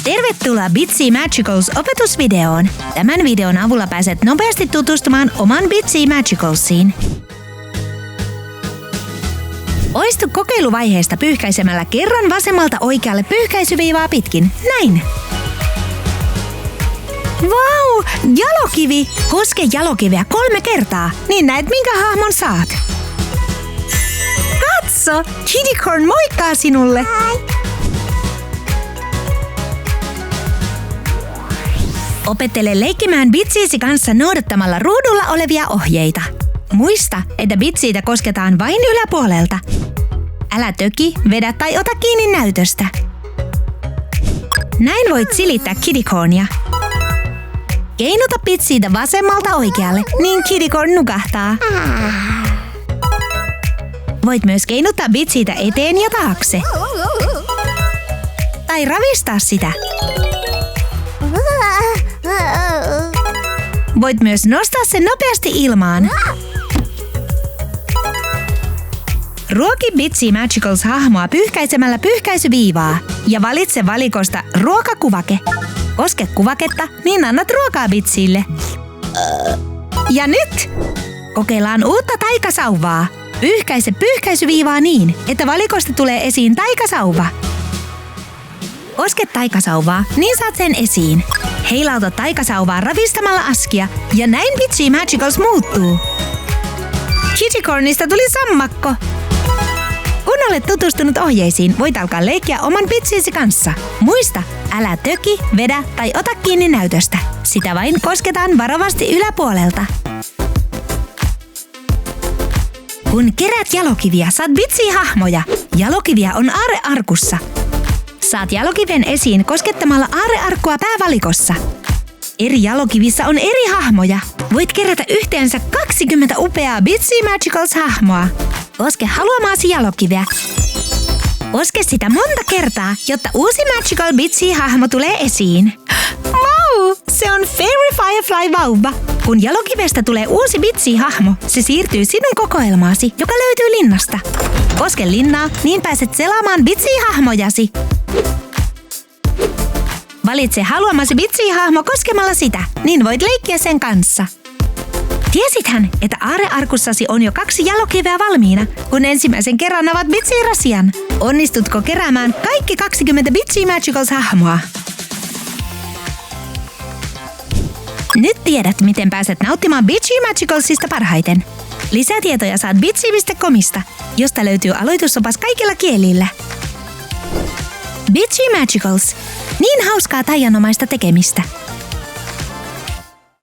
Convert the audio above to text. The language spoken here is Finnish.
Tervetuloa Bitsy Magicals opetusvideoon. Tämän videon avulla pääset nopeasti tutustumaan oman Bitsy Magicalsiin. Poistu kokeiluvaiheesta pyyhkäisemällä kerran vasemmalta oikealle pyyhkäisyviivaa pitkin. Näin. Vau! Jalokivi! Koske jalokiveä 3 kertaa, niin näet minkä hahmon saat. Katso! Kittycorn moikkaa sinulle! Opettele leikkimään Bitsysi kanssa noudattamalla ruudulla olevia ohjeita. Muista, että Bitsyitä kosketaan vain yläpuolelta. Älä töki, vedä tai ota kiinni näytöstä. Näin voit silittää Kittycornia. Keinuta Bitsyitä vasemmalta oikealle, niin Kittycorn nukahtaa. Voit myös keinuttaa Bitsyitä eteen ja taakse. Tai ravistaa sitä. Voit myös nostaa sen nopeasti ilmaan. Ruoki Bitsy Magicals-hahmoa pyyhkäisemällä pyyhkäisyviivaa ja valitse valikosta ruokakuvake. Koske kuvaketta, niin annat ruokaa Bitsylle. Ja nyt! Kokeillaan uutta taikasauvaa. Pyyhkäise pyyhkäisyviivaa niin, että valikosta tulee esiin taikasauva. Koske taikasauvaa, niin saat sen esiin. Heilauta taikasauvaa ravistamalla askia ja näin Bitsy Magicals muuttuu. Kittycornista tuli sammakko. Kun olet tutustunut ohjeisiin, voit alkaa leikkiä oman Bitsysi kanssa. Muista, älä töki, vedä tai ota kiinni näytöstä. Sitä vain kosketaan varovasti yläpuolelta. Kun kerät jalokiviä, saat Bitsy-hahmoja. Jalokiviä on aarrearkussa. Saat jalokiven esiin koskettamalla aarrearkkua päävalikossa. Eri jalokivissä on eri hahmoja. Voit kerätä yhteensä 20 upeaa Bitsy Magicals-hahmoa. Koske haluamaasi jalokiveä. Koske sitä monta kertaa, jotta uusi Magical Bitsy-hahmo tulee esiin. Wow! Se on Fairy Firefly-vauva. Kun jalokivestä tulee uusi Bitsy-hahmo, se siirtyy sinun kokoelmaasi, joka löytyy linnasta. Koske linnaa, niin pääset selaamaan Bitsy-hahmojasi. Valitse haluamasi Bitsy-hahmo koskemalla sitä, niin voit leikkiä sen kanssa. Tiesithän, että aarrearkussasi on jo 2 jalokiveä valmiina, kun ensimmäisen kerran avaat Bitsy-rasian? Onnistutko keräämään kaikki 20 Bitsy Magicals-hahmoa? Nyt tiedät, miten pääset nauttimaan Bitsy Magicalsista parhaiten. Lisätietoja saat bitsy.comista, josta löytyy aloitusopas kaikilla kielillä. Bitsy Magicals. Niin hauskaa taianomaista tekemistä.